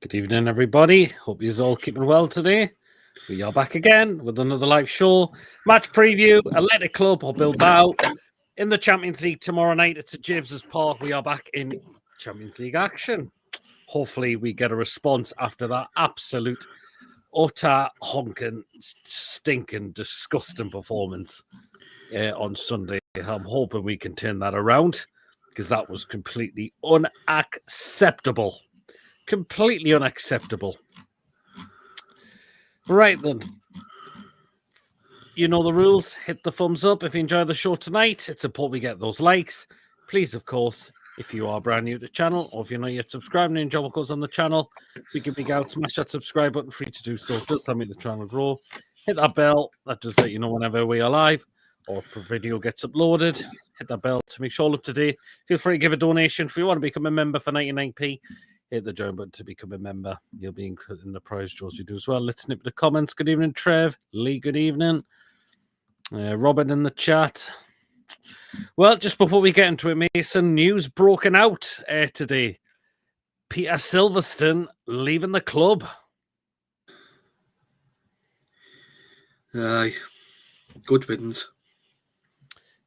Good evening, everybody. Hope you're all keeping well today. We are back again with another live show. Match preview, Athletic Club or Bilbao in the Champions League tomorrow night. It's at James's Park. We are back in Champions League action. Hopefully we get a response after that absolute, utter, honking, stinking, disgusting performance on Sunday. I'm hoping we can turn that around because that was completely unacceptable. Completely unacceptable. Right then. You know the rules. Hit the thumbs up if you enjoy the show tonight. It's important we get those likes. Please, of course, if you are brand new to the channel or if you're not yet subscribed and enjoy what goes on the channel, we can big out, smash that subscribe button, free to do so. It does help make the channel grow. Hit that bell. That does let you know whenever we are live or if a video gets uploaded. Hit that bell to make sure all up to date. Feel free to give a donation if you want to become a member for 99p. Hit the join button to become a member. You'll be included in the prize draws we do as well. Let's snip the comments. Good evening, Trev. Lee, good evening. Robin in the chat. Well, just before we get into it, Mason, news broken out today. Peter Silverstone leaving the club. Aye. Good riddance.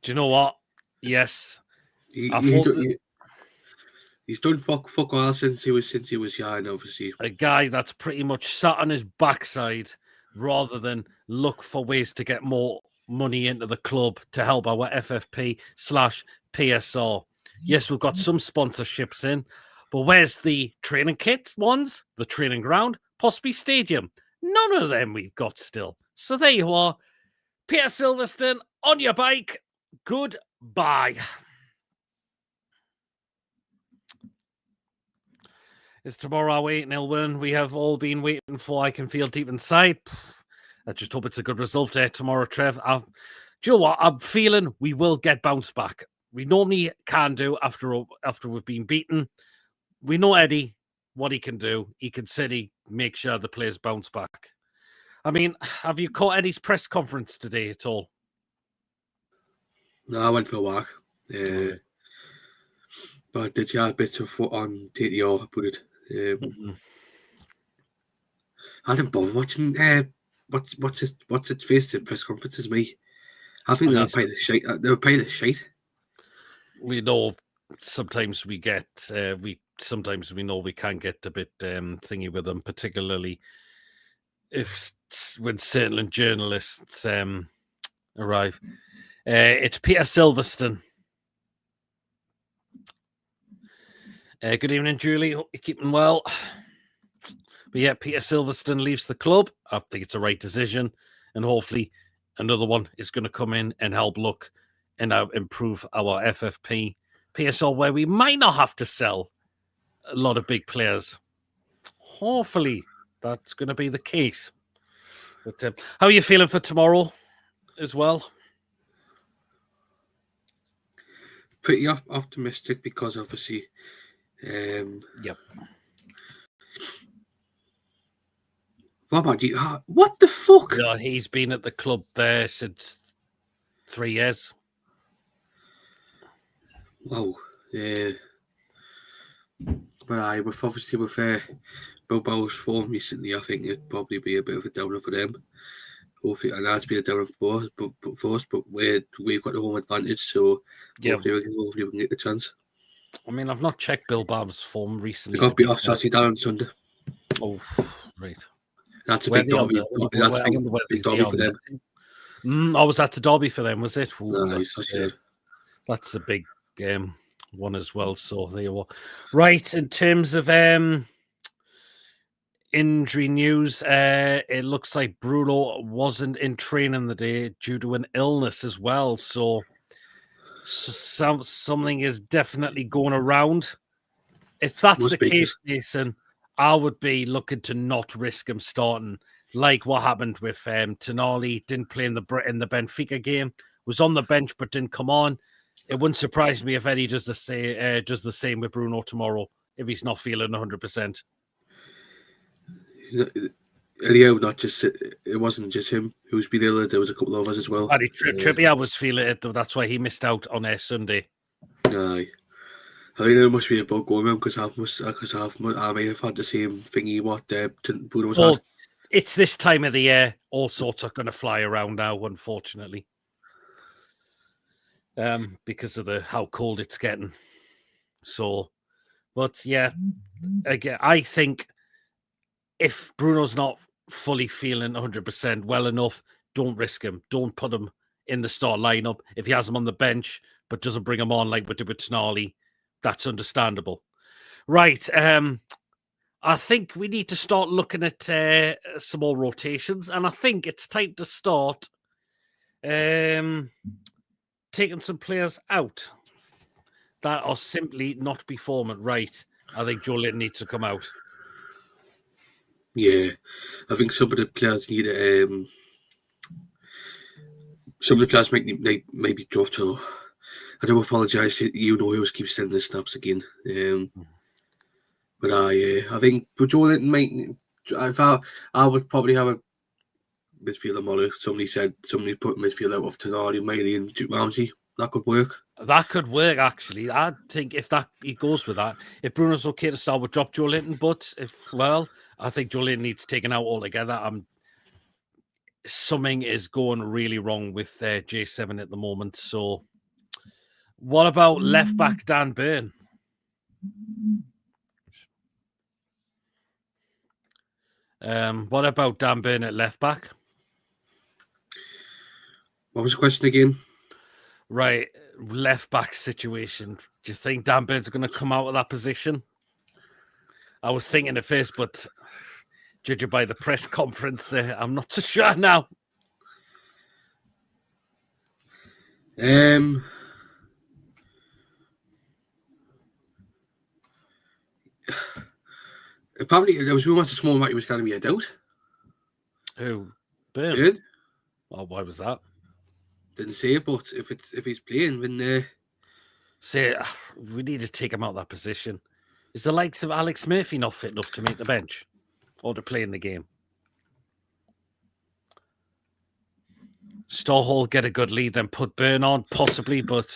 Do you know what? Yes. He's done fuck all since he was young, obviously. A guy that's pretty much sat on his backside rather than look for ways to get more money into the club to help our FFP/PSR. Yes, we've got some sponsorships in, but where's the training kits ones? The training ground? Possibly stadium? None of them we've got still. So there you are. Peter Silverstone, on your bike. Goodbye. It's tomorrow our 8-0 win we have all been waiting for. I can feel deep inside. I just hope it's a good result there tomorrow, Trev. Do you know what? I'm feeling we will get bounced back. We normally can do after we've been beaten. We know Eddie, what he can do. He can certainly make sure the players bounce back. I mean, have you caught Eddie's press conference today at all? No, I went for a walk. But I did have a bit of foot on TTR, put it. I didn't bother watching what's its face at press conferences, me. I think they'll pay the shite. They'll pay the shite. We know sometimes we get sometimes we know we can get a bit thingy with them, particularly when certain journalists arrive. It's Peter Silverstone. Good evening, Julie. Hope you're keeping well. But yeah, Peter Silverstone leaves the club. I think it's a right decision. And hopefully another one is going to come in and help look and improve our FFP PSL, where we might not have to sell a lot of big players. Hopefully that's going to be the case. But how are you feeling for tomorrow as well? Pretty optimistic because obviously... Yep. What about you? What the fuck? Yeah, he's been at the club there since 3 years. Wow. But with Bilbao's form recently, I think it'd probably be a bit of a downer for them. Hopefully, and that's been a downer for us, but we've got the home advantage, so hopefully we can get the chance. I mean, I've not checked Bilbao's form recently. They got beat off Sociedad on Sunday. Oh, right. That's a big derby. That's a big derby for them. Was that a derby for them, was it? Ooh, no, that's a big one as well. So there you are. Right, in terms of injury news, it looks like Bruno wasn't in training the day due to an illness as well. So something is definitely going around. If that's the case, Jason, I would be looking to not risk him starting, like what happened with Tonali. Didn't play in the Benfica game, was on the bench but didn't come on. It wouldn't surprise me if Eddie does the same with Bruno tomorrow if he's not feeling 100%. It wasn't just him who was being ill. There was a couple of us as well. Trippier was feeling it, though. That's why he missed out on Sunday. Aye. I think there must be a bug going on because I may have had the same thingy what Bruno's Well, had. it's this time of the year. All sorts are going to fly around now, unfortunately, because of how cold it's getting. So, but yeah, again, I think if Bruno's not fully feeling 100% well enough, don't risk him. Don't put him in the start lineup. If he has him on the bench but doesn't bring him on like we did with Snarly, that's understandable. Right. I think we need to start looking at some more rotations, and I think it's time to start taking some players out that are simply not performing right. I think Joe Linton needs to come out. Yeah, I think some of the players need some of the players might be dropped off. I do apologise. You know, who keeps sending the snaps again. But I think Joe Linton might. I would probably have a midfielder model. Somebody put midfield out of Tonali, Miley, and Ramsey. That could work. That could work, actually. I think if he goes with that, if Bruno's okay to start, we'll drop Joe Linton. But I think Joe Linton needs taken out altogether. Something is going really wrong with J7 at the moment. So, what about left back Dan Burn? What about Dan Burn at left back? What was the question again? Right, left back situation. Do you think Dan Burn's going to come out of that position? I was thinking at first, but judging by the press conference, I'm not so sure now. Apparently, there was rumours this morning that he was going to be a doubt. Who? Burn? Burn? Oh, why was that? Didn't say it, but if he's playing, then say we need to take him out of that position. Is the likes of Alex Murphy not fit enough to make the bench or to play in the game? Stallhall get a good lead, then put Burn on, possibly, but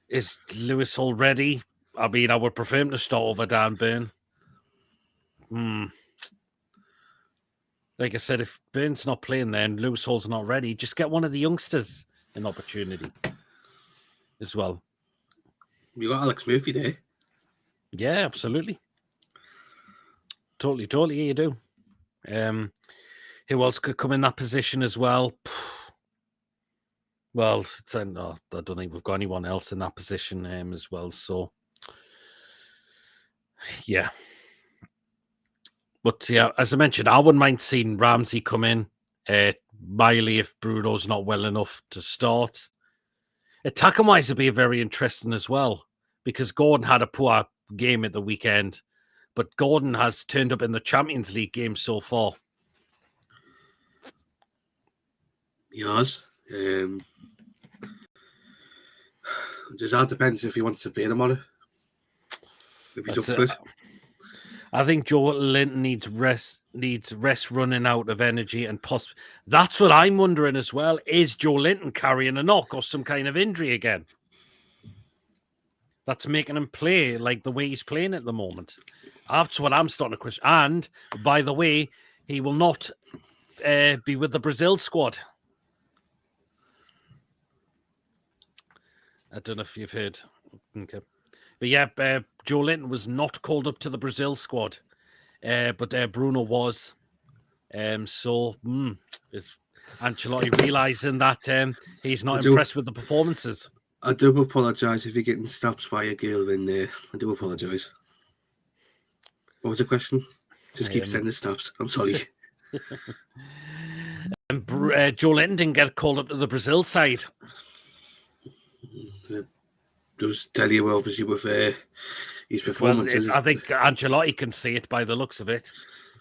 is Lewis Hall ready? I mean, I would prefer him to start over Dan Burn. Like I said, if Burn's not playing there and Lewis Hall's not ready, just get one of the youngsters an opportunity as well. You got Alex Murphy there. Yeah, absolutely. Totally, you do. Who else could come in that position as well? Well, no, I don't think we've got anyone else in that position as well. So, yeah. But yeah, as I mentioned, I wouldn't mind seeing Ramsey come in. Miley, if Bruno's not well enough to start. Attacking wise, it'd be very interesting as well because Gordon had a poor game at the weekend, but Gordon has turned up in the Champions League game so far. He has. That depends if he wants to play tomorrow. If he's up for it. I think Joe Linton needs rest running out of energy and that's what I'm wondering as well. Is Joe Linton carrying a knock or some kind of injury again? That's making him play like the way he's playing at the moment. That's what I'm starting to question. And by the way, he will not be with the Brazil squad. I don't know if you've heard. Okay. But yeah, Joe Linton was not called up to the Brazil squad, but Bruno was. So is Ancelotti realising that he's not impressed with the performances? I do apologise if you're getting stopped by a girl in there. I do apologise. What was the question? Just keep sending snaps. I'm sorry. And Joe Linton didn't get called up to the Brazil side. Just tell you obviously with his performances. Well, I think Ancelotti can see it by the looks of it.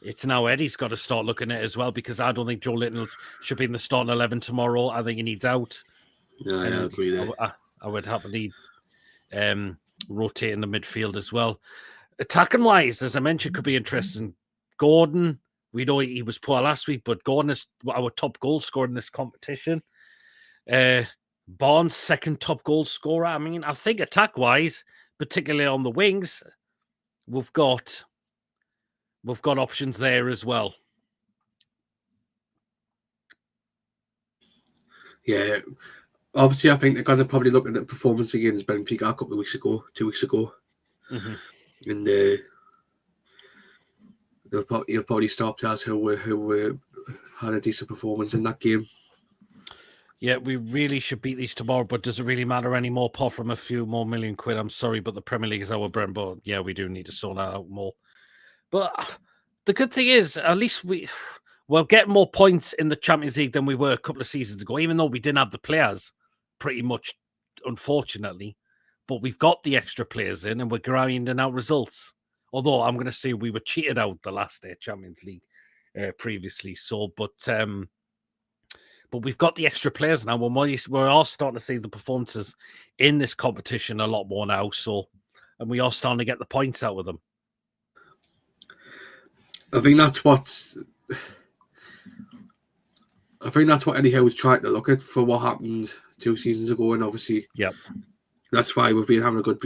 It's now Eddie's got to start looking at it as well because I don't think Joe Linton should be in the starting 11 tomorrow. I think he needs out. Yeah, I agree there. I would happily rotate in the midfield as well. Attacking wise, as I mentioned, could be interesting. Gordon, we know he was poor last week, but Gordon is our top goal scorer in this competition. Barnes, second top goal scorer. I mean, I think attack-wise, particularly on the wings, we've got options there as well. Yeah, obviously, I think they're going to probably look at the performance against Benfica a couple of weeks ago, 2 weeks ago, and you'll probably stop players who had a decent performance in that game. Yeah, we really should beat these tomorrow, but does it really matter anymore apart from a few more million quid? I'm sorry, but the Premier League is our bread and butter. Yeah, we do need to sort that out more. But the good thing is, at least we'll get more points in the Champions League than we were a couple of seasons ago, even though we didn't have the players, pretty much, unfortunately. But we've got the extra players in and we're grinding out results. Although I'm going to say we were cheated out the last Champions League previously. So, but we've got the extra players now. We're all starting to see the performances in this competition a lot more now. So, and we are starting to get the points out with them. I think that's what Eddie Howe was trying to look at for what happened 2 seasons ago, and obviously, that's why we've been having a good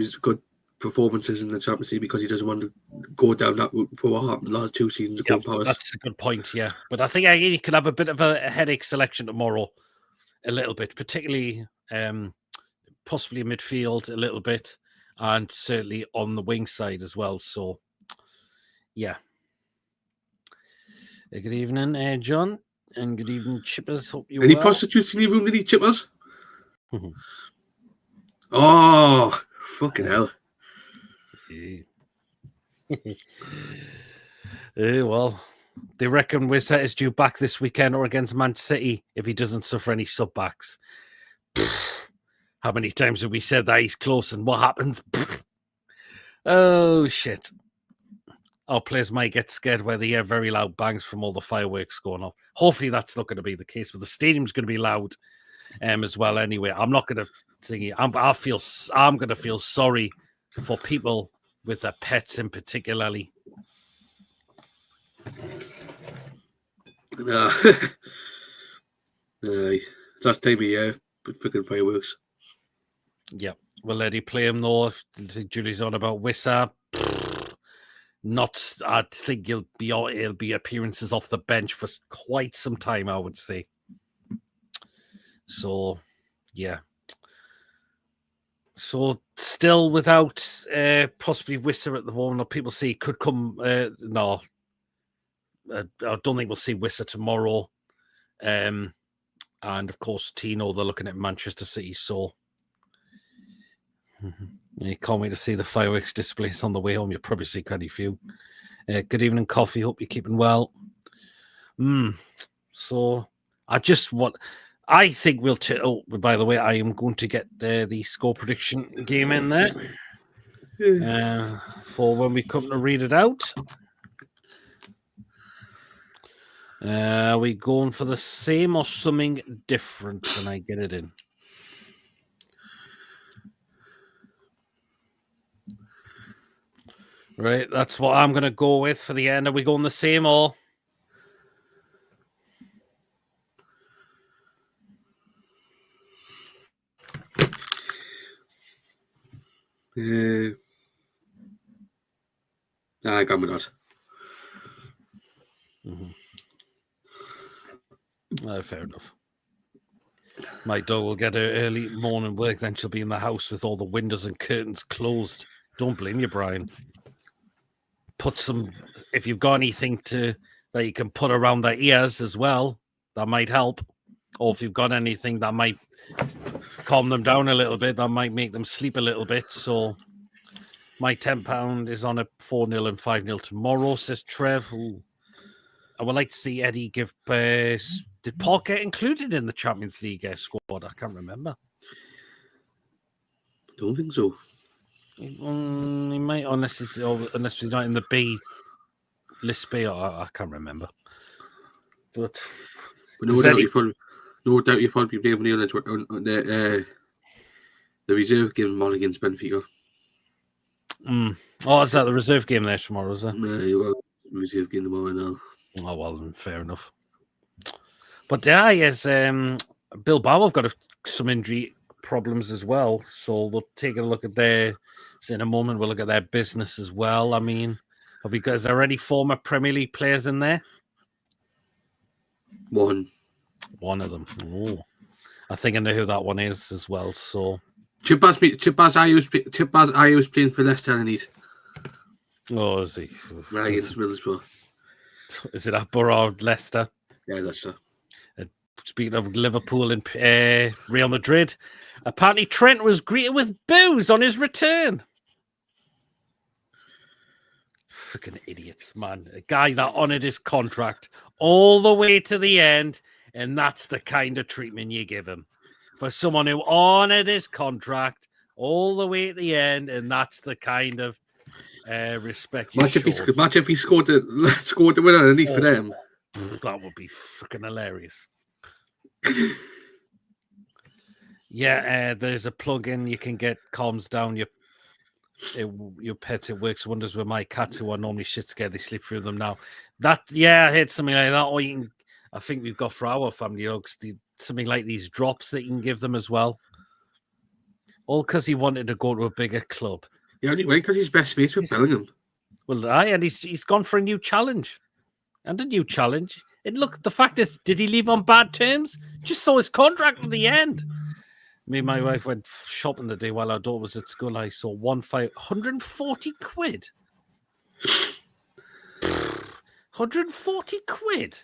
performances in the Champions League, because he doesn't want to go down that route for what happened last 2 seasons ago. That's a good point, yeah. But I think he could have a bit of a headache selection tomorrow, a little bit, particularly possibly midfield a little bit, and certainly on the wing side as well. So, yeah. Good evening, John, and good evening, Chippers. Hope you're Any well. prostitutes in your room, did he, Chippers? Oh, fucking hell. Well, they reckon Wizard is due back this weekend or against Man City if he doesn't suffer any sub-backs. How many times have we said that he's close, and what happens? Oh, shit. Our players might get scared where they hear very loud bangs from all the fireworks going off. Hopefully that's not going to be the case, but the stadium's going to be loud as well anyway. I'm not going to think I'm going to feel sorry for people with their pets in particularly. That time of year, but freaking fireworks. Yeah. Will Eddie play him though? If Julie's on about Wissa, I think he'll be appearances off the bench for quite some time, I would say. So, yeah. So, still without possibly Wissa at the moment. People say he could come. No, I don't think we'll see Wissa tomorrow. And of course, Tino, they're looking at Manchester City. So, you can't wait to see the fireworks displays on the way home. You'll probably see quite a few. Good evening, Coffee. Hope you're keeping well. So, I think we'll. By the way, I am going to get the score prediction game in there for when we come to read it out. Are we going for the same or something different when I get it in? Right, that's what I'm going to go with for the end. Are we going the same or? I got me that. Fair enough. My dog will get her early morning work, then she'll be in the house with all the windows and curtains closed. Don't blame you, Brian. If you've got anything that you can put around their ears as well, that might help. Or if you've got anything that might calm them down a little bit, that might make them sleep a little bit. So my £10 is on a 4-0 and 5-0 tomorrow, says Trev. Ooh. I would like to see Eddie give... did Paul get included in the Champions League squad? I can't remember. Don't think so. He might, unless he's not in the B list B. I can't remember. But no doubt you probably be able to the reserve game on against Benfica. Oh, is that the reserve game there tomorrow? Is it? No, reserve game tomorrow now. Oh well, then fair enough. But yeah, yes, Bilbao have got some injury problems as well, so they're taking a look at their So in a moment, we'll look at their business as well. I mean, is there any former Premier League players in there? One of them. Oh, I think I know who that one is as well. So Chipaz Ayu's playing for Leicester, and he's is he? right against Middlesbrough. Is it at Borough, Leicester? Yeah, Leicester. Speaking of Liverpool and Real Madrid, apparently Trent was greeted with boos on his return. Freaking idiots, man. A guy that honoured his contract all the way to the end, and that's the kind of treatment you give him. For someone who honoured his contract all the way at the end, and that's the kind of respect you show. Match if he scored the winner underneath for them. That would be freaking hilarious. Yeah, there's a plug-in you can get calms down your pets. It works wonders with my cats who are normally shit scared. They sleep through them now. I had something like that. Or I think we've got for our family dogs something like these drops that you can give them as well. All because he wanted to go to a bigger club. Yeah, only went because he's best mates with Bellingham. Well, and he's gone for a new challenge. And a new challenge. And look, the fact is, did he leave on bad terms? Just saw his contract at the end. Me and my wife went shopping the day while our daughter was at school. I saw 140 quid. 140 quid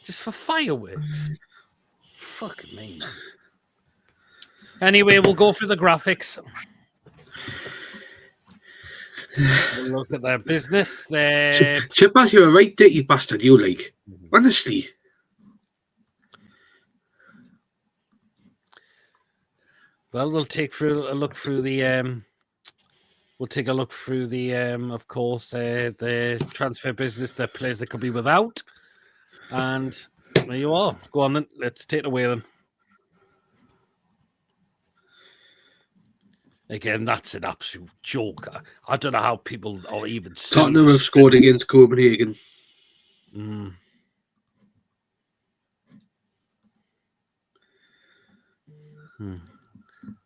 just for fireworks. Fuck me, man. Anyway, we'll go through the graphics. We'll look at their business. Chipaz, you're a right dirty bastard, you like. Honestly. Well, we'll take a look through the of course, the transfer business, the players that could be without. And there you are. Go on then. Let's take it away then. Again, that's an absolute joke. I don't know how people are even... Tottenham have scored against Copenhagen.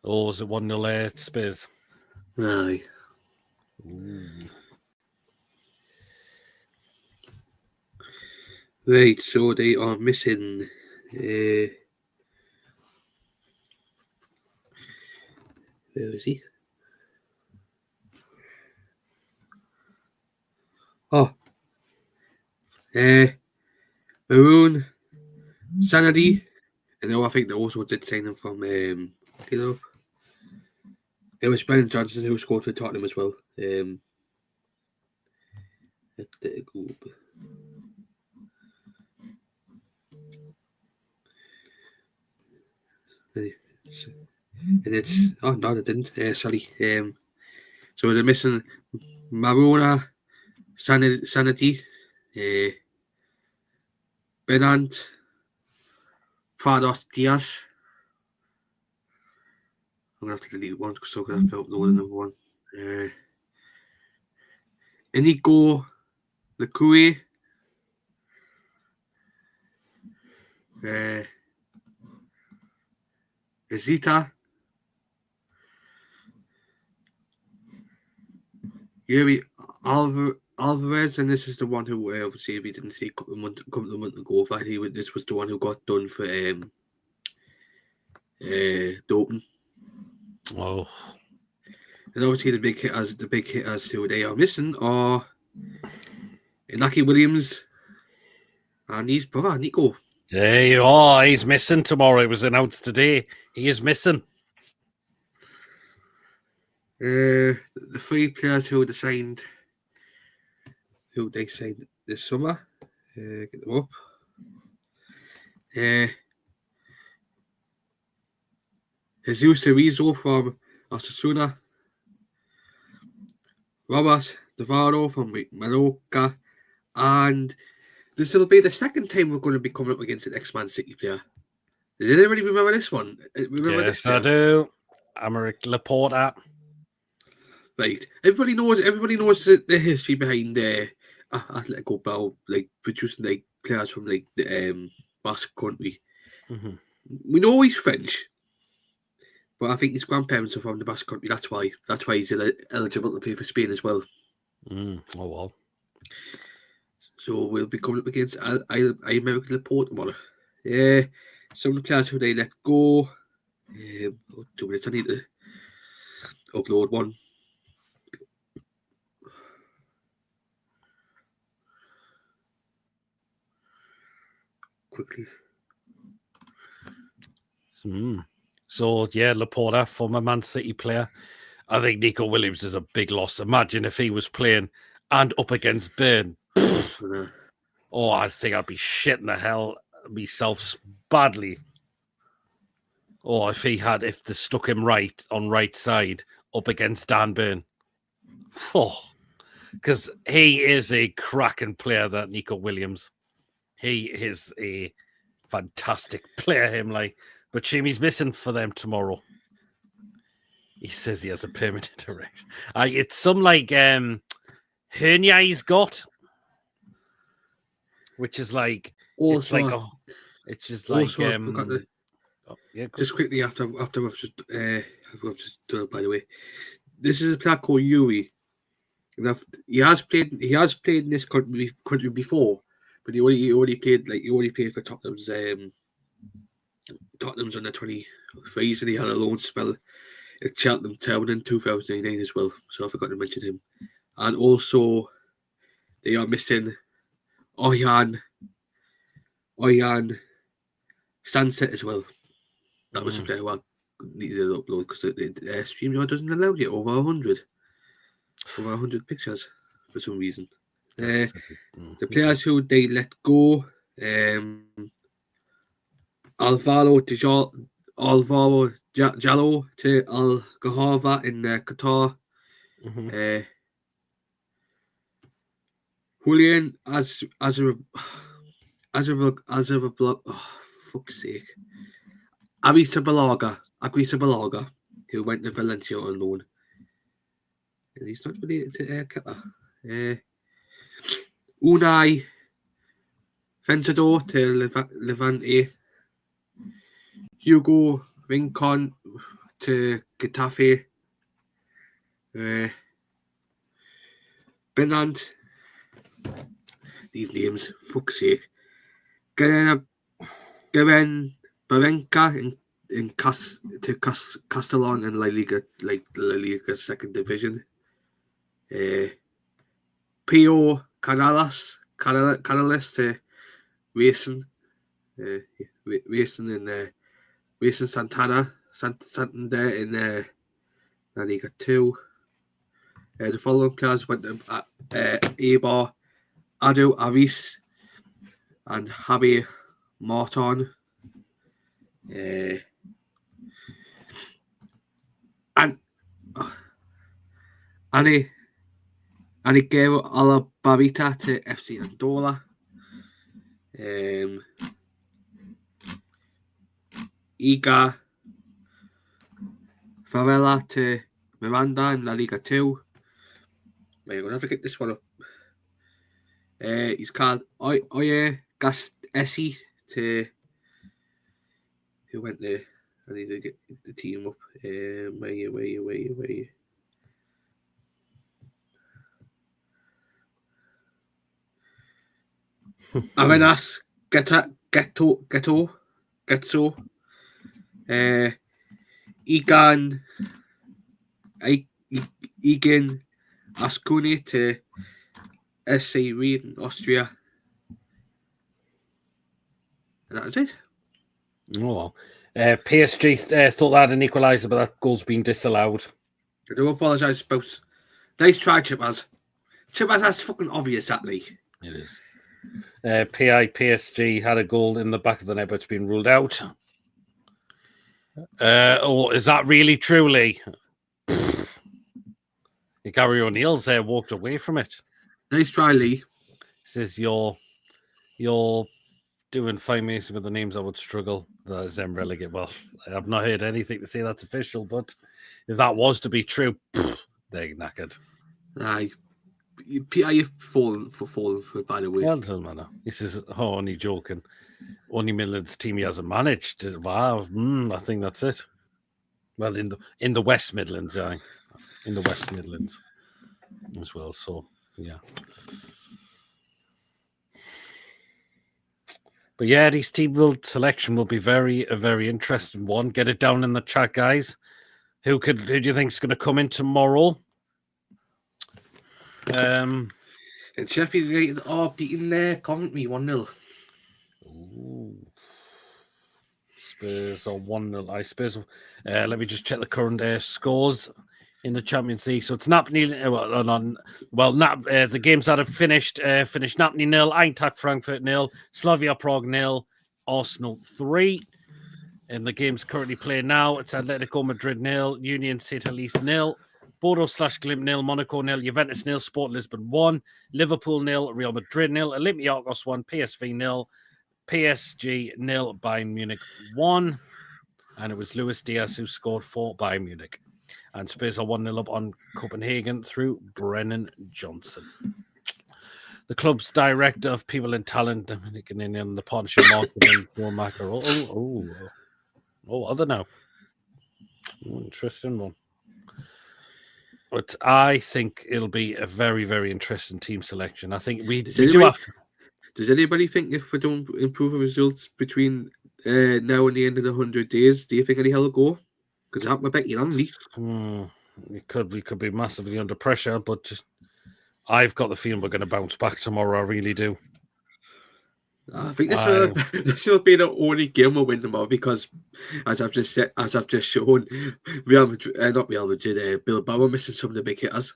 Oh, is it 1-0 Spurs? Aye. Right, so they are missing... where is he? Maroon, Sanity, and I think they also did sign him from it was Brennan Johnson who scored for Tottenham as well. And it's no, they didn't. Sorry. So they're missing Marona, Sanity, Benant, Prados Diaz. I'm gonna have to delete one because I felt the another one. Inigo, Lecue, Zita, Yuri Alvarez, and this is the one who obviously if he didn't see a couple of months ago, that this was the one who got done for doping. Oh, and obviously the big hitters who they are missing are Inaki Williams and his brother Nico. There you are. He's missing tomorrow. It was announced today. He is missing. The three players who they signed this summer. Get them up. Jesus Cerezo from Osasuna. Robert Navarro from Mallorca. And this will be the second time we're going to be coming up against an ex-Man City player. Does anybody remember this one? Yes, I do. Aymeric Laporta. Right. Everybody knows the history behind Atletico Bilbao, like producing like players from like the Basque country. Mm-hmm. We know he's French, But I think his grandparents are from the Basque Country. That's why he's eligible to play for Spain as well. Oh well. So we'll be coming up against American Laporte tomorrow. Yeah, some of the players who they let go. 2 minutes. I need to upload one. Quickly. So yeah, Laporta, former Man City player. I think Nico Williams is a big loss. Imagine if he was playing and up against Burn. Oh, I think I'd be shitting the hell myself badly. Or if they stuck him on right side up against Dan Burn. Oh, because he is a cracking player, that Nico Williams. He is a fantastic player, but Jimmy's missing for them tomorrow. He says he has a permanent erection. It's some hernia he's got, which is like also, it's just like also, I forgot to, just quickly after we've just done it, by the way. This is a player called Yuri. He has played in this country before, but he only played for Tottenham's under 23s, and he had a loan spell at Cheltenham Town in 2009 as well. So I forgot to mention him. And also, they are missing Oyan Sunset as well. That was a player who I needed to upload because the StreamYard doesn't allow you over 100 pictures for some reason. The players who they let go, Alvaro Jallo to Al Gharafa in Qatar. Julian Azarabalaga, fuck's sake. Agrisabalaga, who went to Valencia on loan. And he's not related to Kepa. Unai Vencedor to Levante. Hugo Rincon to Getafe. Benant. These names, fuck's sake. Garen Barenka to Castellon in La Liga second division. Pio Canales to Racing. Racing in Racing Santander in La Liga 2. The following players went to Eibar, Adu Aris, and Javi Martin. And Aniguero Alabarita to FC Andorra. Iga Varela to Miranda in La Liga 2. Wait, I'm going to forget this one up. He's called Oye Gasesi to... Who went there? I need to get the team up. Where you? Arenas Getso. Egan Ascuni to SC Reed in Austria. And that is it. Oh, well. PSG thought they had an equaliser, but that goal's been disallowed. I do apologise, folks. Nice try, Chippers. Chippers, that's fucking obvious, that league. It is. PSG had a goal in the back of the net, but it's been ruled out. Is that really true, Lee? Gary O'Neill's walked away from it. Nice try, Lee. Says you're doing fine with the names. I would struggle. That is relegate. Well, I've not heard anything to say that's official, but if that was to be true, they're knackered. Aye. You've fallen for it, by the way. Well, it doesn't matter. He says, only joking. Only Midland's team he hasn't managed. Wow. I think that's it. Well, in the West Midlands, in the West Midlands as well. So yeah. But yeah, Eddie's team selection will be a very interesting one. Get it down in the chat, guys. Who do you think is going to come in tomorrow? And Sheffield United are beating Coventry 1-0. Spurs are 1-0. Spurs. Let me just check the current scores in the Champions League. So it's Napoli. The games that have finished Napoli 0, Eintracht Frankfurt 0, Slavia Prague 0, Arsenal 3. And the games currently playing now, it's Atletico Madrid 0, Union Saint-Etienne 0, Bordeaux/Glimt 0, Monaco 0, Juventus 0, Sport Lisbon 1, Liverpool 0, Real Madrid 0, Olympiacos 1, PSV 0, PSG 0, Bayern Munich 1. And it was Luis Diaz who scored for Bayern Munich. And Spurs are 1-0 up on Copenhagen through Brennan Johnson. The club's director of people and talent, Dominican in the partnership marketing, I don't know. Interesting one. But I think it'll be a very, very interesting team selection. I think we do have to. Does anybody think if we don't improve the results between now and the end of the 100 days, do you think any hell will go? Because it happened with Becky Langley. We could be massively under pressure, but I've got the feeling we're going to bounce back tomorrow. I really do. I think this will be the only game we'll win tomorrow because, as I've just shown, Bilbao are missing some of the big hitters.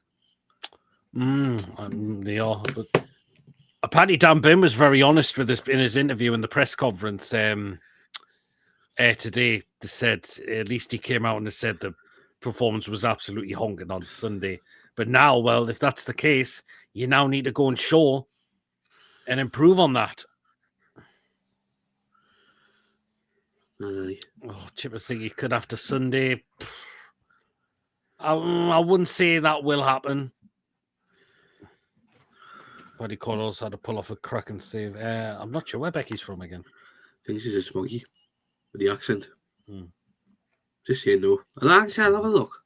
They are. But apparently, Dan Byrne was very honest with this in his interview in the press conference today. They said at least he came out and said the performance was absolutely honking on Sunday. But now, well, if that's the case, you now need to go and show and improve on that. Chipper City could after Sunday. I wouldn't say that will happen. Buddy Cordos had to pull off a cracking save. I'm not sure where Becky's from again. I think she's a smoggy with the accent. Just saying no. I'll have a look.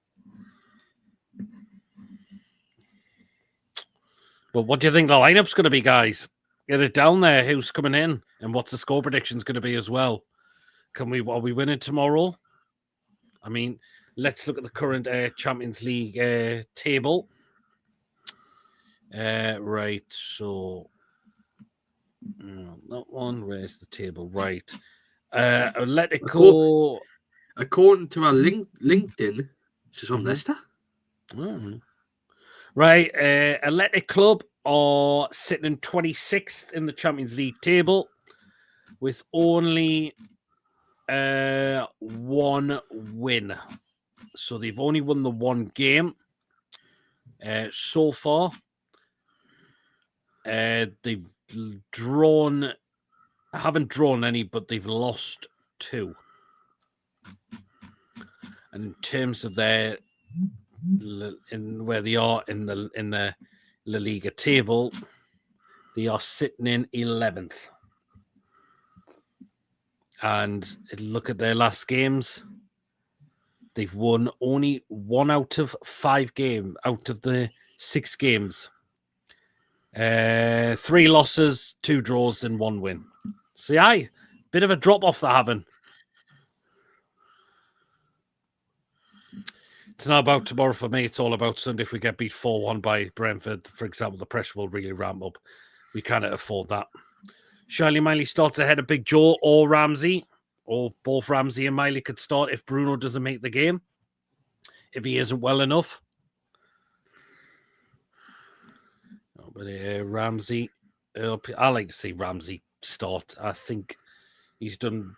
But what do you think the lineup's going to be, guys? Get it down there. Who's coming in? And what's the score predictions going to be as well? Are we winning tomorrow? I mean, let's look at the current Champions League table. Right, so that one. Where's the table? Right. Atletico. According to our LinkedIn, she's on Leicester. Right, Athletic Club are sitting in 26th in the Champions League table with only one win. So they've only won the one game so far. They've haven't drawn any, but they've lost 2. And in terms of where they are in the La Liga table, they are sitting in 11th. And look at their last games. They've won only 1 out of 5 games, out of the 6 games. 3 losses, 2 draws, and 1 win. See, bit of a drop off they're having. It's not about tomorrow for me. It's all about Sunday. If we get beat 4-1 by Brentford, for example, the pressure will really ramp up. We cannot afford that. Shirley Miley starts ahead of Big Joe or Ramsey, or both Ramsey and Miley could start if Bruno doesn't make the game, if he isn't well enough. But Ramsey, I like to see Ramsey start. I think he's done.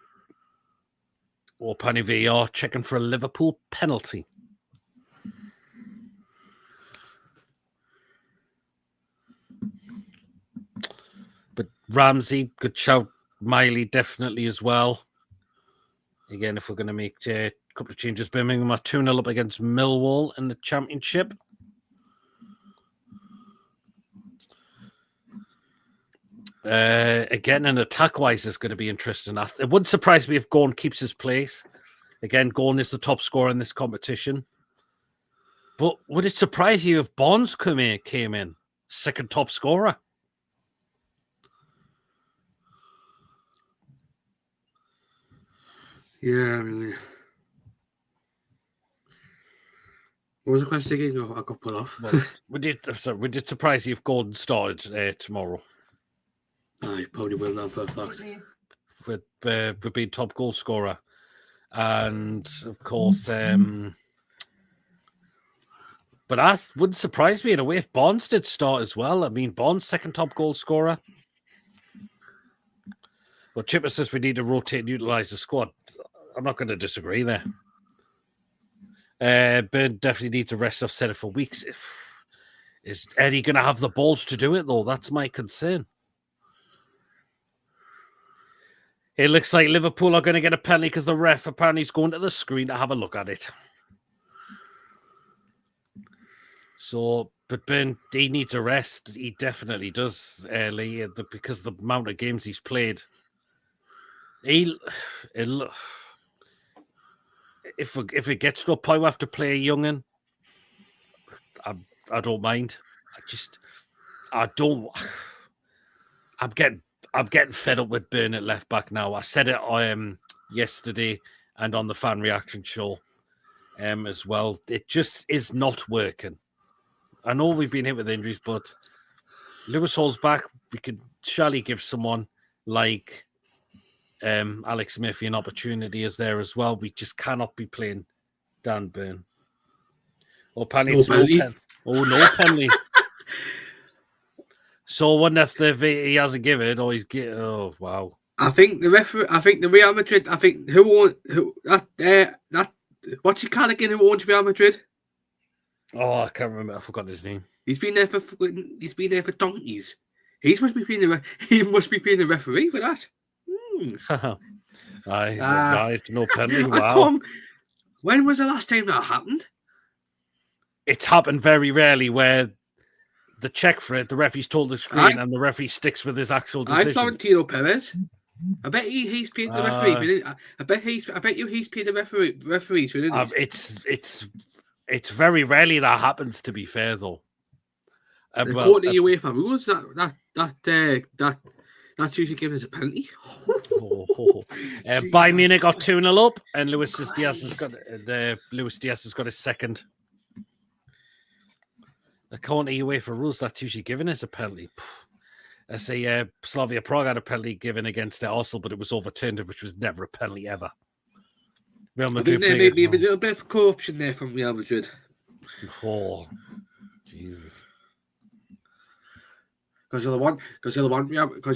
Or Penny VR checking for a Liverpool penalty. But Ramsey, good shout. Miley definitely as well. Again, if we're going to make a couple of changes, Birmingham are 2-0 up against Millwall in the Championship. Again, and attack-wise is going to be interesting. It wouldn't surprise me if Gorn keeps his place Again, Gordon is the top scorer in this competition. But would it surprise you if Bonds came in second top scorer? Yeah, I mean, what was the question again? I got put off. Well, would it surprise you if Gordon started tomorrow? I probably will now for a fact. With being top goal scorer. And, of course, but that wouldn't surprise me in a way if Bonds did start as well. I mean, Bonds, second top goal scorer. Well, Chipper says we need to rotate and utilise the squad. I'm not going to disagree there. Burn definitely needs a rest. I've said it for weeks. Is Eddie going to have the balls to do it, though? That's my concern. It looks like Liverpool are going to get a penalty because the ref apparently is going to the screen to have a look at it. So, but Ben, he needs a rest. He definitely does, Lee, because the amount of games he's played. If it gets to a point we have to play a young'un, I don't mind. I'm getting fed up with Burn at left back now. I said it yesterday and on the fan reaction show as well. It just is not working. I know we've been hit with injuries, but Lewis Hall's back. We could surely give someone like Alex Murphy an opportunity as there as well. We just cannot be playing Dan Burn. Oh, penalty. No penalty. So I wonder if he hasn't given it or he's getting. Oh wow! I think the Real Madrid. What's he called again? Who owns Real Madrid? Oh, I can't remember. I've forgotten his name. He's been there for donkeys. He must be being the referee for that. Guys, no penalty. Wow. When was the last time that happened? It's happened very rarely where the check for it, the referee's told the screen, and the referee sticks with his actual decision. Florentino Perez. I bet he's paid the referee. I bet he's paid the referees for it. It's very rarely that happens. To be fair, though, according to UEFA rules, that's usually given as a penalty. Bayern Munich got 2-0 up, and Luis Diaz has got his second. According to UEFA rules, that's usually given as a penalty. I say Slavia Prague had a penalty given against Arsenal, but it was overturned, which was never a penalty ever. Real Madrid, I think there may be a little bit of corruption there from Real Madrid. Oh, Jesus. Because you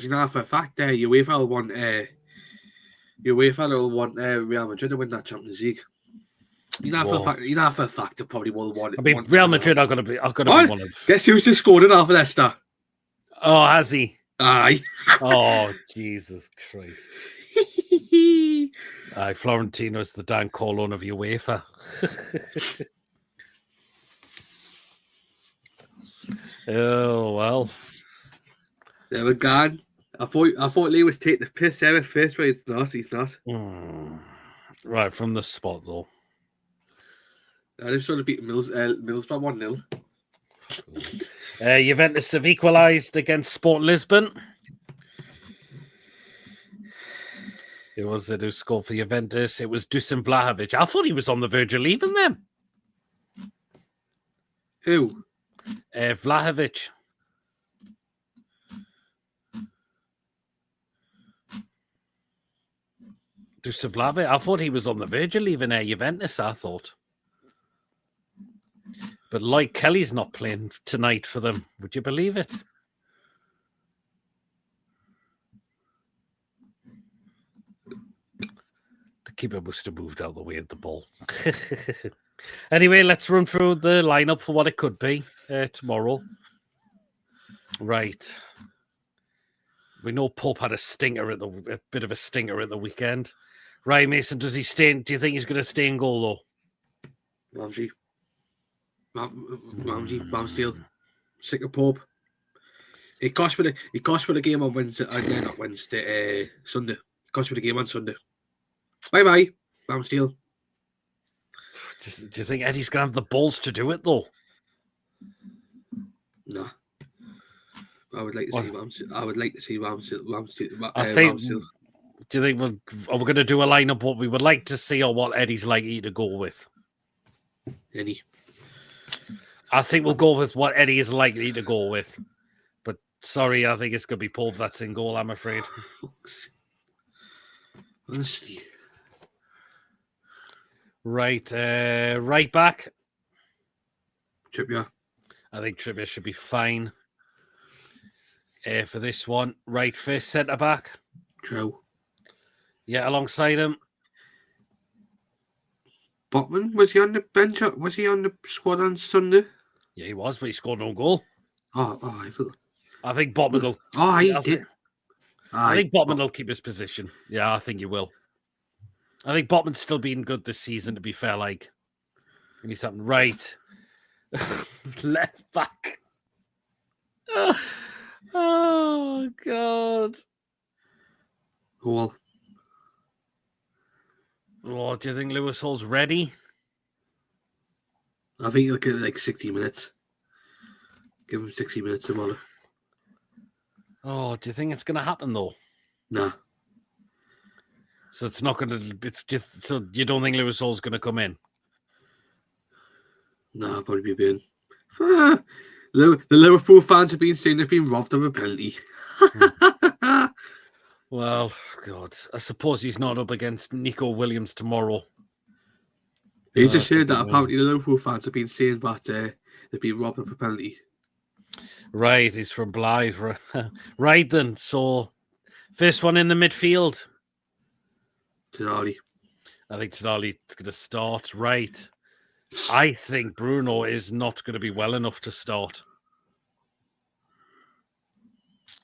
know for a fact UEFA will want Real Madrid to win that Champions League. You know for a fact they probably will want it. I mean, Real Madrid are going to be one of. Guess who's just scored it after Leicester? Oh, has he? Aye. Oh, Jesus Christ. Aye, Florentino's the Dan Colon of UEFA. Oh, well. There we go. I thought Lee was taking the piss there at first, but he's not. Right, from the spot, though. They've sort of beaten Mills by 1-0. Juventus have equalised against Sport Lisbon. It was who scored for Juventus. It was Dusan Vlahovic. I thought he was on the verge of leaving them. Who? Vlahovic. Dusan Vlahovic. I thought he was on the verge of leaving Juventus, I thought. But Lloyd Kelly's not playing tonight for them. Would you believe it? The keeper must have moved out of the way of the ball. Anyway, let's run through the lineup for what it could be tomorrow. Right. We know Pope had a bit of a stinker at the weekend. Right, Mason, does he stay? Do you think he's going to stay in goal though? Ramsdale, sick of Pope. He cost me the game on Wednesday. Not Wednesday. Sunday. Cost me the game on Sunday. Bye, Ramsdale. Do you think Eddie's going to have the balls to do it, though? No. I would like to see Ramsdale. I would like to see Ramsdale. I think. Ramsdale. Do you think are we going to do a lineup what we would like to see or what Eddie's likely to go with? Any. I think we'll go with what Eddie is likely to go with. But sorry, I think it's going to be Pope that's in goal, I'm afraid. Honestly. Right, right back. Trippier. I think Trippier should be fine for this one. Right fist centre back. Joe. Yeah, alongside him. Botman, was he on the bench? Was he on the squad on Sunday? Yeah, he was, but he scored no goal. I thought. I think Botman will. He did. I think Botman will keep his position. Yeah, I think he will. I think Botman's still been good this season, to be fair. Like, we need something right. Left back. Oh, God. Hall. Oh, do you think Lewis Hall's ready? I think he'll get like 60 minutes. Give him 60 minutes tomorrow. Oh, do you think it's going to happen, though? Nah. So it's not going to... It's just, so you don't think Lewis Hall's going to come in? Nah, I'll probably be bin. The Liverpool fans have been saying they've been robbed of a penalty. Well, God, I suppose he's not up against Nico Williams tomorrow. He just said that apparently the Liverpool fans have been saying that they've been robbed of a penalty. Right, he's from Blythe. Right then, so first one in the midfield. Tonali. I think Tonali's going to start. Right. I think Bruno is not going to be well enough to start.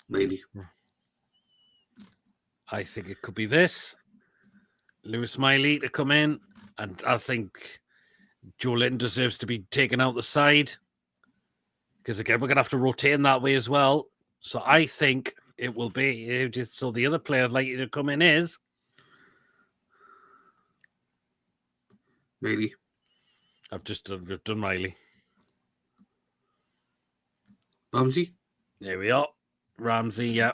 Maybe. I think it could be this. Lewis Miley to come in. And I think Joe Linton deserves to be taken out the side. Because again, we're going to have to rotate in that way as well. So I think it will be. So the other player likely to come in is. Maybe. I've done Miley. Ramsey. There we are. Ramsey, yeah.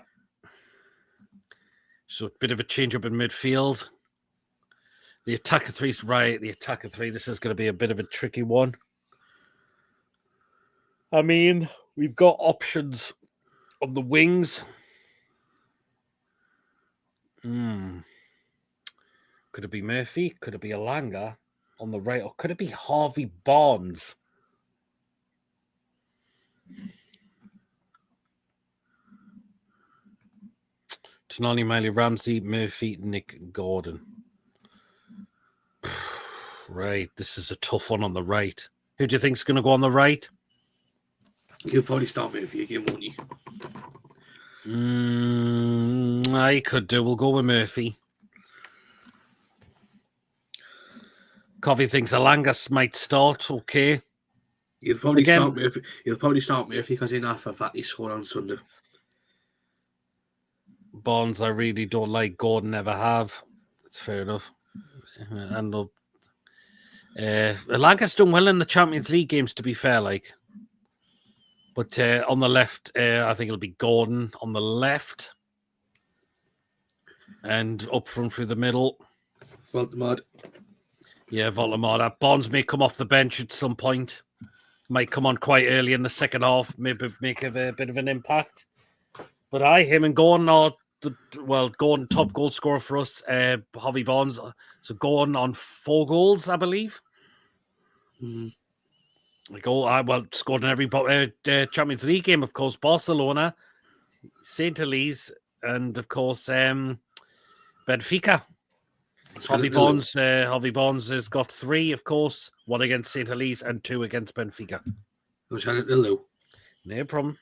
So a bit of a change up in midfield. The attack of three's right. The attack of three. This is going to be a bit of a tricky one. I mean, we've got options on the wings. Could it be Murphy? Could it be Alanga on the right? Or could it be Harvey Barnes? Tonali, Miley, Ramsey, Murphy, Nick Gordon. Right, this is a tough one on the right. Who do you think's going to go on the right? You'll probably start Murphy again, won't you? I could do. We'll go with Murphy. Covey thinks Alangas might start. Okay. You'll probably start Murphy. You'll probably start Murphy because in half of that he scored on Sunday. Bonds, I really don't like. Gordon never have. It's fair enough. And Alanga's done well in the Champions League games, to be fair, like. But on the left, I think it'll be Gordon on the left. And up front through the middle. Voldemort. Yeah, Voldemort. Bonds may come off the bench at some point. Might come on quite early in the second half. Maybe make a bit of an impact. But him and Gordon are, Gordon top goal scorer for us. Harvey Barnes. So Gordon on 4 goals, I believe. Scored in every Champions League game, of course. Barcelona, St. Elise, and of course Benfica. Harvey Barnes has got 3, of course. 1 against St. Elise and 2 against Benfica. No problem.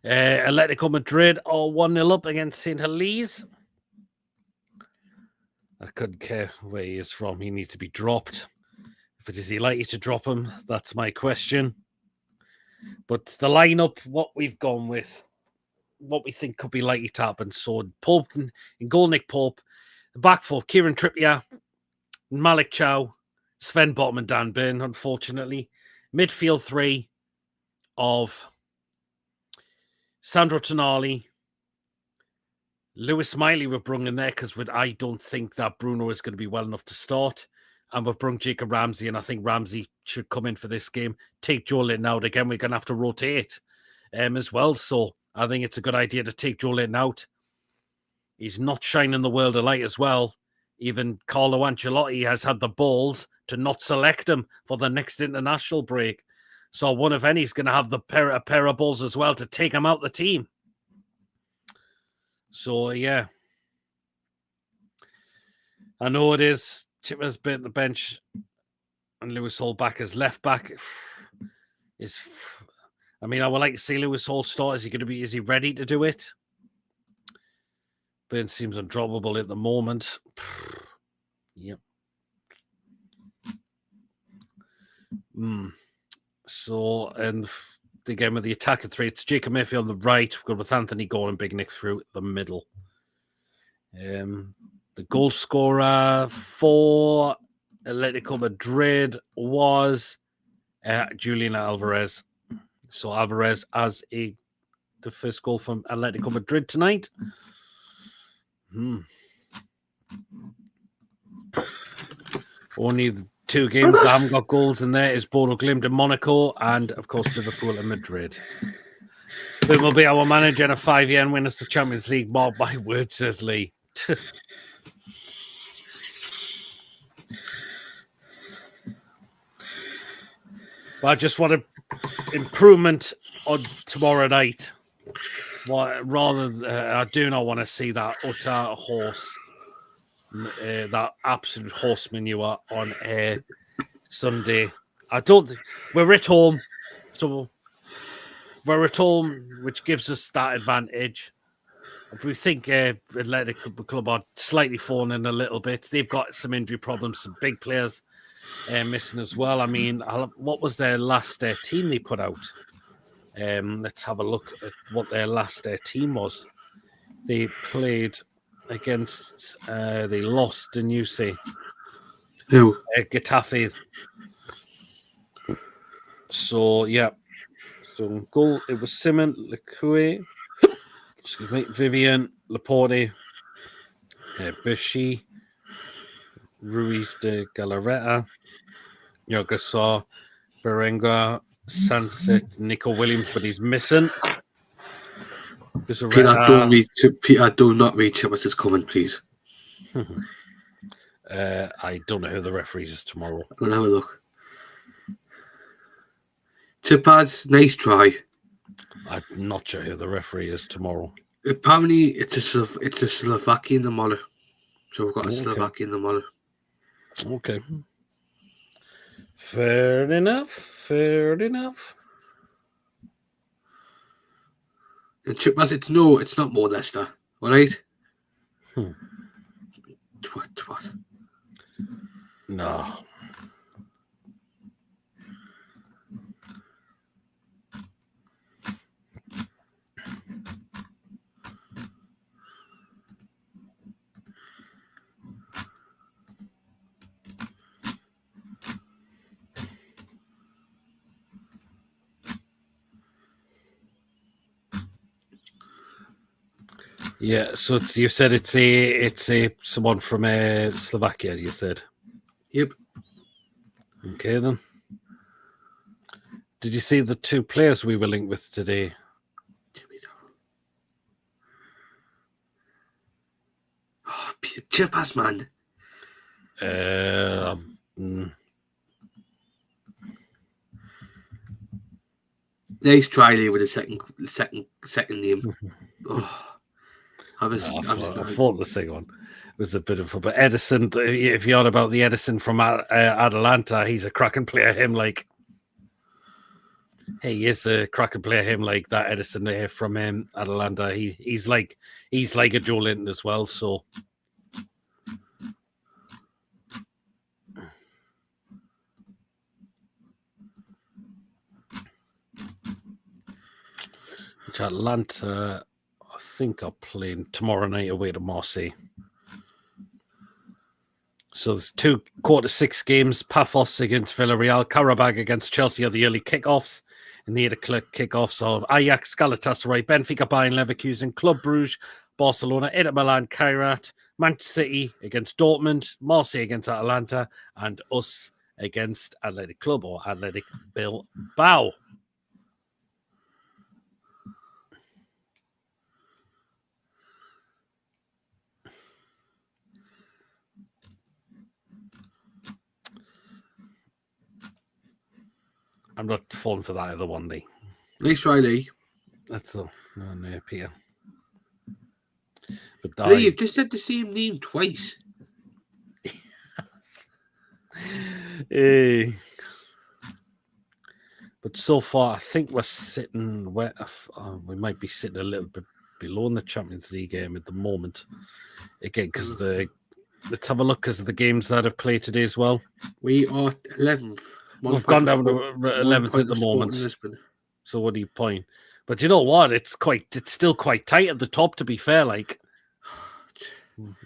Atletico Madrid are 1-0 up against St. Elise. I couldn't care where he is from. He needs to be dropped. But is he likely to drop him? That's my question. But the lineup, what we've gone with. what we think could be likely to happen. So Pope in goal, Nick Pope. The back four, Kieran Trippier, Malik Chow, Sven Bottom and Dan Burn, unfortunately. Midfield three of Sandro Tonali, Lewis Miley were brung in there because I don't think that Bruno is going to be well enough to start. And we've brung Jacob Ramsey, and I think Ramsey should come in for this game. Take Joe Linton out. Again, we're going to have to rotate as well. So I think it's a good idea to take Joe Linton out. He's not shining the world of light as well. Even Carlo Ancelotti has had the balls to not select him for the next international break. So one of any's going to have a pair of balls as well to take him out the team. So, yeah. I know it is. Chipper's been at the bench and Lewis Hall back as left back. I would like to see Lewis Hall start. Is he ready to do it? Burn seems undroppable at the moment. Yep. So, and the game with the attacking three, it's Jacob Murphy on the right. We've got with Anthony Gore and Big Nick through the middle. The goal scorer for Atletico Madrid was Julian Alvarez. So Alvarez as the first goal from Atletico Madrid tonight. Only the two games that haven't got goals in there is Bodo Glimt and Monaco, and of course Liverpool and Madrid. It will be our manager in a 5-year and win us the Champions League. Mark my words, says Lee. But I just want an improvement on tomorrow night. I do not want to see that utter horse, that absolute horse manure on Sunday. I don't think we're at home, so we're at home, which gives us that advantage. We think Athletic Club are slightly falling in a little bit. They've got some injury problems, some big players missing as well. What was their last team they put out? Let's have a look at what their last team was. They played against, they lost, didn't you say? Who? Getafe. So, yeah. So, goal, it was Simon, Lecue, excuse me, Vivian, Laporte, Bishi, Ruiz de Galarreta, Yogasaw, Berenga, Sunset, Nico Williams, but he's missing. Peter, do not read Chipper's comment, please. I don't know who the referees is tomorrow. I'll have a look. Chipper's nice try. I'm not sure who the referee is tomorrow. Apparently, it's a Slovakian the model. So we've got a Slovakian the model. Okay. Fair enough. And Chipper's, it's not more Leicester, all right? What? No. Yeah, so you said it's someone from Slovakia, you said? Yep. Okay, then. Did you see the two players we were linked with today? Oh, Chipper's, man. Nice try there with a second name. I thought the second one was a bit of a... But Edison, if you're on about the Edison from Atalanta, he's a cracking player. He is a cracking player. That Edison there from Atalanta. He's like a Joe Linton as well. So. Which Atlanta think are playing tomorrow night away to Marseille. So there's 2 quarter-6 games. Paphos against Villarreal, Karabag against Chelsea are the early kickoffs. And the 8 o'clock kickoffs of Ajax, Galatasaray, Benfica, Bayern Leverkusen, Club Brugge, Barcelona, Inter Milan, Kairat, Manchester City against Dortmund, Marseille against Atalanta, and us against Athletic Club or Athletic Bilbao. I'm not falling for that other one, Lee. Nice try, Lee. That's the no, Peter. But Lee, you've just said the same name twice. But so far, I think we're sitting where we might be sitting a little bit below in the Champions League game at the moment. Again, because let's have a look because of the games that have played today as well. We are 11th. We've gone down to 11th at the moment. So what do you point? But you know what? It's still quite tight at the top, to be fair. Like,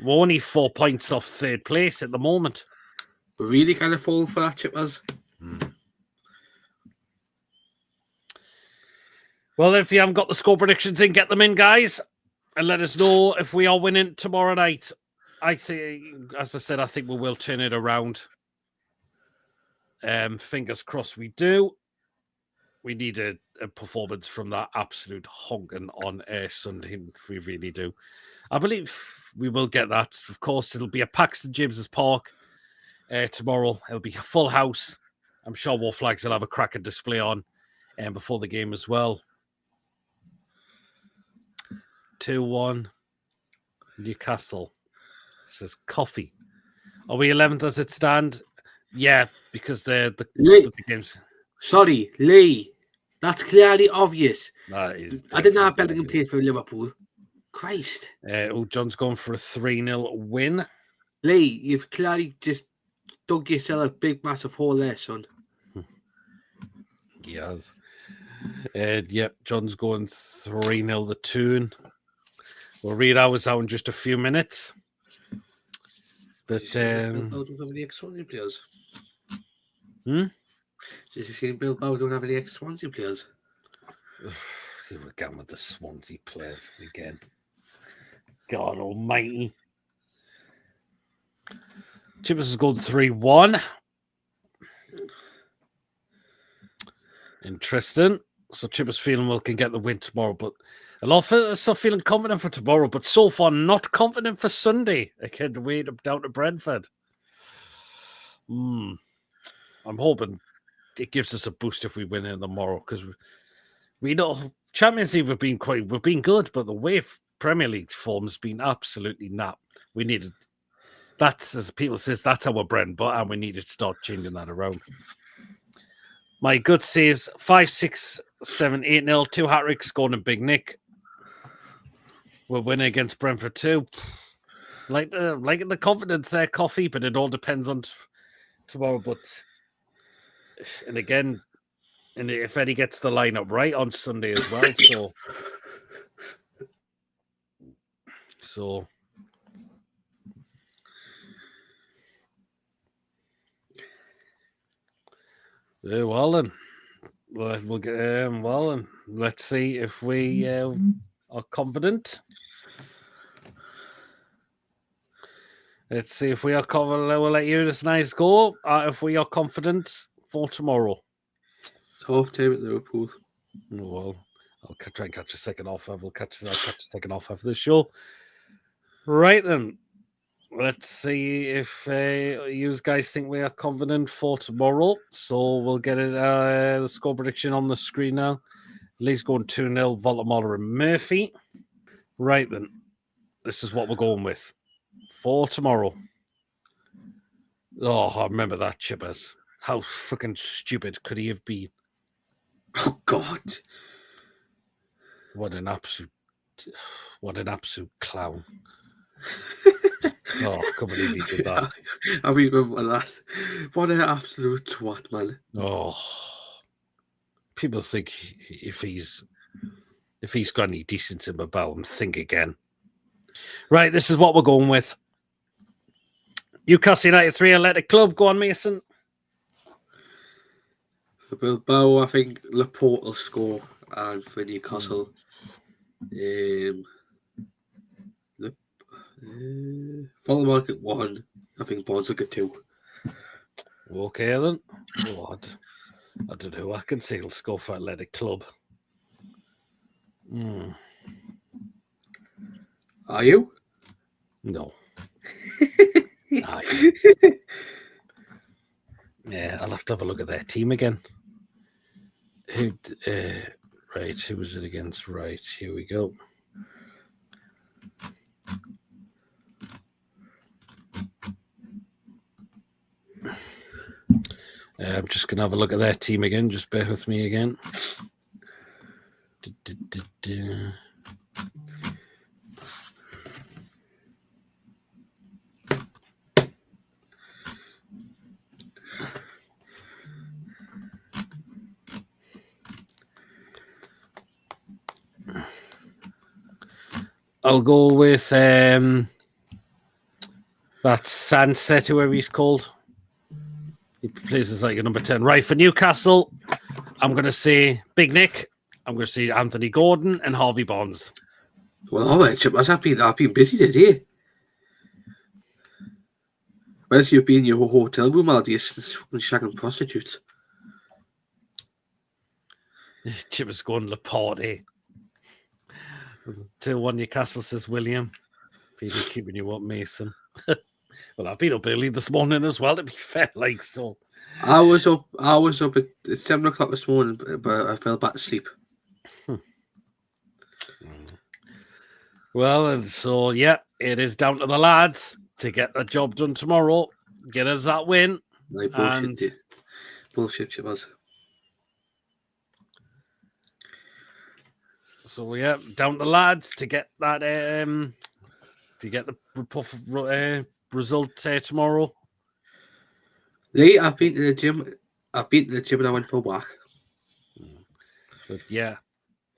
we're only 4 points off 3rd place at the moment. We're really kind of falling for that, Chippers. Well, if you haven't got the score predictions in, get them in, guys. And let us know if we are winning tomorrow night. I think, as I said, I think we will turn it around. Fingers crossed we do. We need a performance from that absolute honking on Sunday. We really do. I believe we will get that. Of course, it'll be at Paxton James's Park tomorrow. It'll be a full house. I'm sure War Flags will have a cracking display on before the game as well. 2-1 Newcastle. This is coffee. Are we 11th as it stand? Yeah, because the games. Sorry, Lee. That's clearly obvious. That is. I didn't have Bellingham play for Liverpool. Christ. John's going for a 3-0 win. Lee, you've clearly just dug yourself a big, massive hole there, son. He has. Yep, John's going 3-0 the tune. We'll read ours out in just a few minutes. But Bilbao don't have any ex-Swansea players. Just saying Bilbao don't have any ex-Swansea players. See, we're going with the Swansea players again. God almighty. Chippers has gone 3-1. Interesting. So Chippers feeling we can get the win tomorrow, but a lot of us are feeling confident for tomorrow, but so far not confident for Sunday. Again, the way down to Brentford. I'm hoping it gives us a boost if we win in tomorrow, because we know Champions League we've been good, but the way Premier League form has been absolutely nap. We needed that's, as people says, that's our bread and butter, and we needed to start changing that around. My gut says 5-6, 7-8-0, 2 hat-tricks scored in Big Nick. We're winning against Brentford too. Like the confidence there, Coffee, but it all depends on tomorrow. But and again, and if Eddie gets the lineup right on Sunday as well, so well then. We'll get and let's see if we are confident. Let's see if we are confident. We'll let you this nice go. If we are confident for tomorrow. Half time at Liverpool. Well, I'll try and catch a second off. I'll catch a second off after the show. Right then. Let's see if you guys think we are confident for tomorrow. So we'll get it the score prediction on the screen now. Lee's going 2-0, Voltamala and Murphy. Right then. This is what we're going with for tomorrow. Oh, I remember that, Chippers. How freaking stupid could he have been? Oh, God. What an absolute clown. Oh, I can't believe he did that. I remember that. What an absolute twat, man. Oh. People think if he's If he's got any decency about him, think again. Right, this is what we're going with. Newcastle United 3, Athletic Club. Go on, Mason. For Bilbao, I think Laporte will score, and for Newcastle, Fulham at 1. I think Bonds will get 2. Okay, then. Oh, I don't know. I can see he'll score for Athletic Club. Are you? No. Yeah, I'll have to have a look at their team again. Right, who was it against? Right, here we go. I'm just going to have a look at their team again. Just bear with me again. I'll go with that Sunset, whoever he's called. He plays as like a number 10. Right, for Newcastle, I'm going to say Big Nick. I'm going to say Anthony Gordon and Harvey Barnes. Well, all right, Chip. I've been busy today. Where's you been in your hotel room all day shagging prostitutes? Chip is going Laporte. 2-1 Newcastle, says William. Peter keeping you up, Mason. Well, I've been up early this morning as well, to be fair, like so. I was up at 7 o'clock this morning, but I fell back to sleep. Well, and so, yeah, it is down to the lads to get the job done tomorrow. Get us that win. Like bullshit, bullshit, Chippers. So, yeah, down to the lads to get that, to get the result tomorrow. Lee, I've been to the gym. And I went for a walk. But yeah,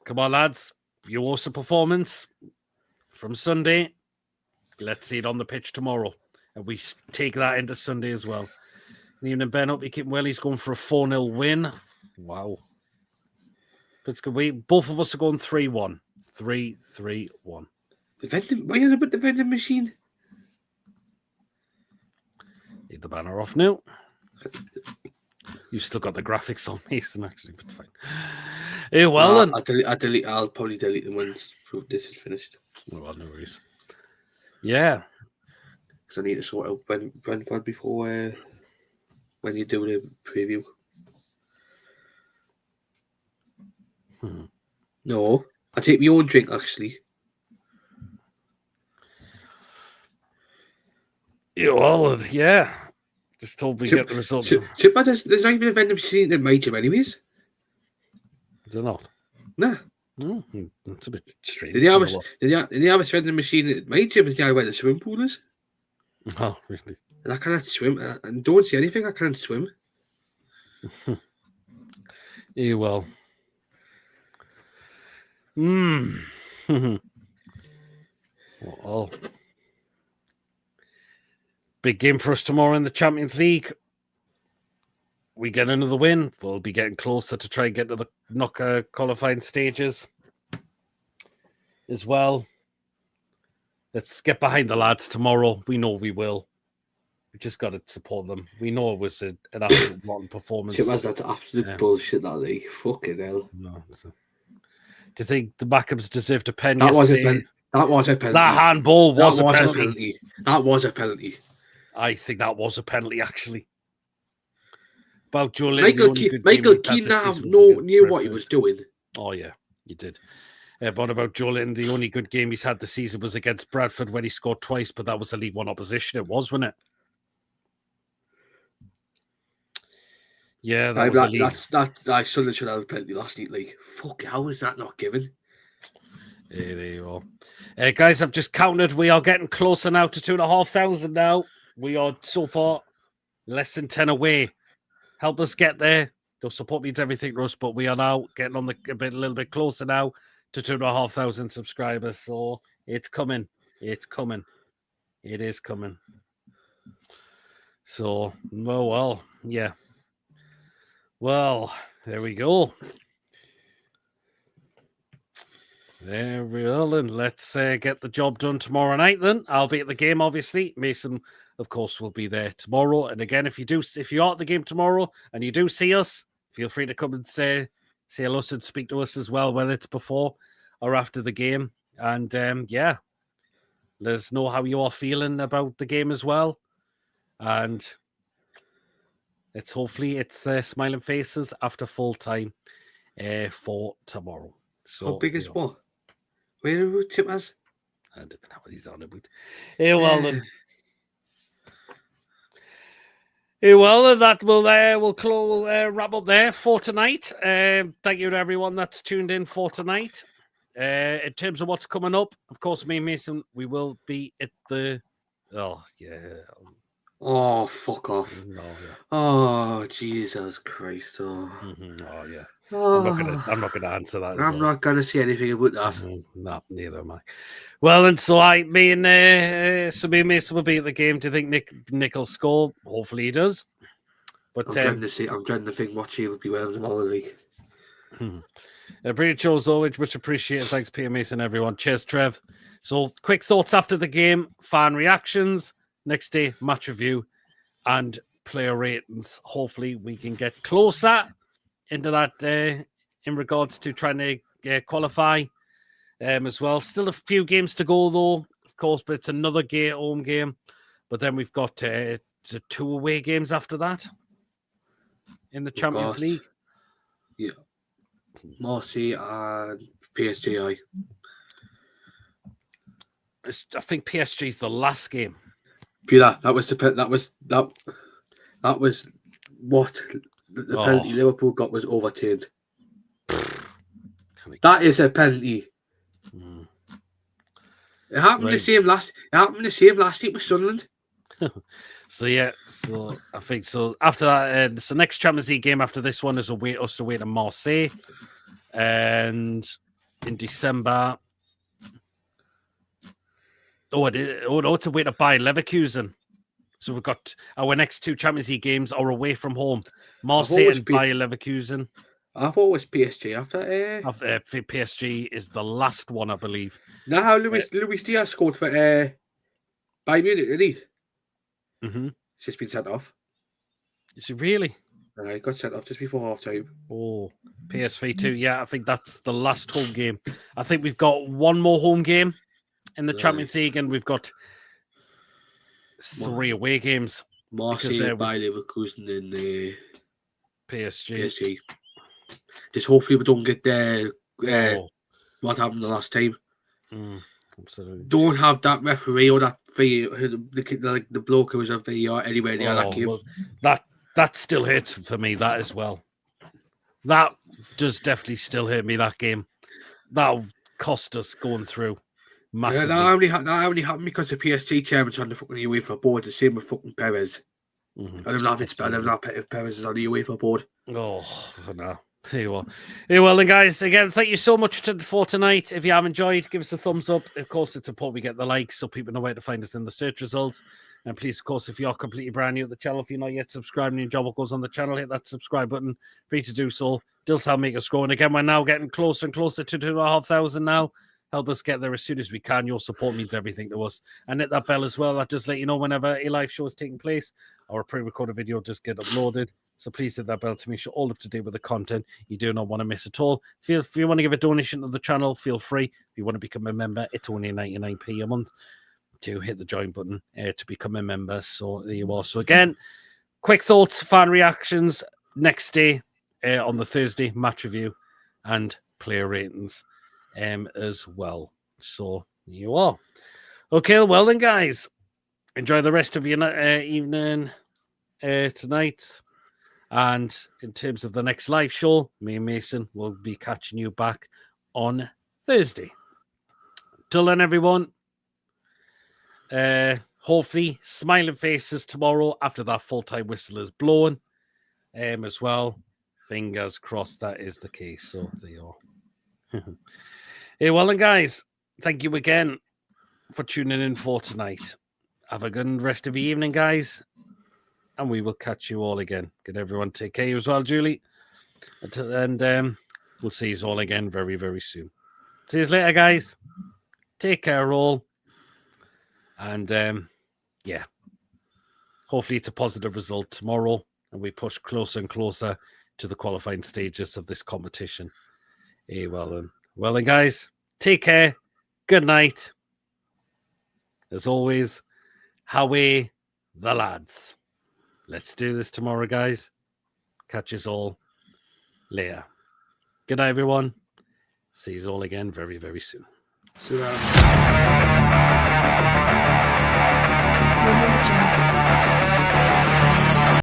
come on, lads. You also performance from Sunday. Let's see it on the pitch tomorrow. And we take that into Sunday as well. And even Ben up, he keeping well. He's going for a 4-0 win. Wow. But both of us are going 3-1. 3-3-1. Why are you about the vending machine? Need the banner off now. You've still got the graphics on, Mason, actually, but fine. Yeah, well, then. I'll probably delete them when this is finished. Well, no worries. Yeah. Because I need to sort out Brentford before when you do the preview. No, I take my own drink, actually. Yeah, well, yeah. Just told me get the result. There's not even a vending machine in my gym anyways. Is there not? Nah. That's a bit strange. Did you have a vending machine at my gym? Is where the swimming pool is? Oh, really? And I cannot swim. And don't see anything. I can't swim. Yeah, well. Well, big game for us tomorrow in the Champions League. We get another win. We'll be getting closer to try and get to the knockout qualifying stages as well. Let's get behind the lads tomorrow. We know we will. We just got to support them. We know it was an absolute rotten performance. That's absolute bullshit, that league. Fucking hell. No, do you think the Mackhams deserved a pen That yesterday? That was a penalty. That handball was a penalty. That was a penalty. I think that was a penalty, actually. About Joe Michael Keane knew what he was doing. Oh, yeah, you did. But about Joe Linton, the only good game he's had this season was against Bradford when he scored twice, but that was a League One opposition. It was, wasn't it? Yeah, that was that Sunderland should have a penalty last night. Like, fuck, how was that not given? There you go. Guys, I've just counted. We are getting closer now to 2,500 now. We are so far less than 10 away. Help us get there. Your support means everything to us, but we are now getting on a little bit closer now to 2,500 subscribers. So it's coming. It's coming. It is coming. So, well, yeah. Well, there we go. There we are, and let's get the job done tomorrow night. Then I'll be at the game. Obviously, Mason, of course, will be there tomorrow. And again, if you are at the game tomorrow and you do see us, feel free to come and say hello and speak to us as well, whether it's before or after the game. And yeah, let us know how you are feeling about the game as well. And hopefully it's smiling faces after full time for tomorrow. So how big is what? Where do we tip us? I don't know what he's on about. Well then. Well, that will wrap up there for tonight. Thank you to everyone that's tuned in for tonight. In terms of what's coming up, of course, me and Mason, we will be at the. Oh yeah. Oh, fuck off! Oh yeah. Oh Jesus Christ! Oh, oh yeah. oh. I'm not gonna answer that. I'm not gonna say anything about that. No, neither am I. Well, and so me and Mason will be at the game. Do you think Nick will score? Hopefully he does. But I'm trying to think what she will be wearing tomorrow week. Brilliant show as always, much appreciated. Thanks, Peter Mason, everyone. Cheers, Trev. So, quick thoughts after the game, fan reactions, next day match review, and player ratings. Hopefully, we can get closer into that in regards to trying to qualify as well. Still a few games to go, though, of course, but it's another home game. But then we've got 2 away games after that in the Champions League. Yeah. Marseille and PSG. I think PSG's the last game. Peter, that was what the penalty Liverpool got was overturned. That is a penalty. It happened the same last week with Sunderland. So I think so. After that, so next Champions League game after this one is away to Marseille, and in December. It's away to Bayer Leverkusen. So we've got our next 2 Champions League games are away from home, Marseille and Bayer Leverkusen. I thought it was PSG after. PSG is the last one, I believe. Now Luis Diaz scored for Bayern Munich, didn't he? Mm-hmm. He's just been sent off. Is he really? He got sent off just before half time. Oh, PSV 2. Yeah, I think that's the last home game. I think we've got one more home game in the Champions League, and we've got 3 away games. Marseille, Bayer Leverkusen, and PSG. Just hopefully we don't get what happened the last time. Absolutely. Don't have that referee or that the bloke who was a VAR anywhere near that game. Well, that still hurts for me, that as well. That does definitely still hurt me, that game. That cost us going through massively. Yeah, that only happened because the PSG chairman's on the fucking UEFA board, the same with fucking Perez. I don't know if Perez is on the UEFA board. Oh, no. There you are. Well, then, guys, again, thank you so much for tonight. If you have enjoyed, give us a thumbs up. Of course, it's important we get the likes so people know where to find us in the search results. And please, of course, if you're completely brand new to the channel, if you're not yet subscribed and your job goes on the channel, hit that subscribe button. Free to do so. Does help make us grow. And again, we're now getting closer and closer to 2,500 now. Help us get there as soon as we can. Your support means everything to us. And hit that bell as well. That just let you know whenever a live show is taking place or a pre-recorded video just get uploaded. So please hit that bell to make sure all up to date with the content. You do not want to miss at all. If you want to give a donation to the channel, feel free. If you want to become a member, it's only 99p a month to hit the join button to become a member. So there you are. So again, quick thoughts, fan reactions next day on the Thursday, match review and player ratings as well. So there you are. Okay, well then, guys, enjoy the rest of your evening tonight. And in terms of the next live show, me and Mason will be catching you back on Thursday. Till then, everyone, hopefully smiling faces tomorrow after that full-time whistle is blown as well. Fingers crossed that is the case. So there you are. Hey, well then, guys, thank you again for tuning in for tonight. Have a good rest of the evening, guys, and we will catch you all again. Good everyone, take care as well, Julie, and we'll see you all again very, very soon. See you later, guys. Take care, all, and yeah, hopefully it's a positive result tomorrow, and we push closer and closer to the qualifying stages of this competition. Hey, well then, guys, take care. Good night. As always, Howe the lads. Let's do this tomorrow, guys. Catch us all later. Good night, everyone. See you all again very, very soon. So,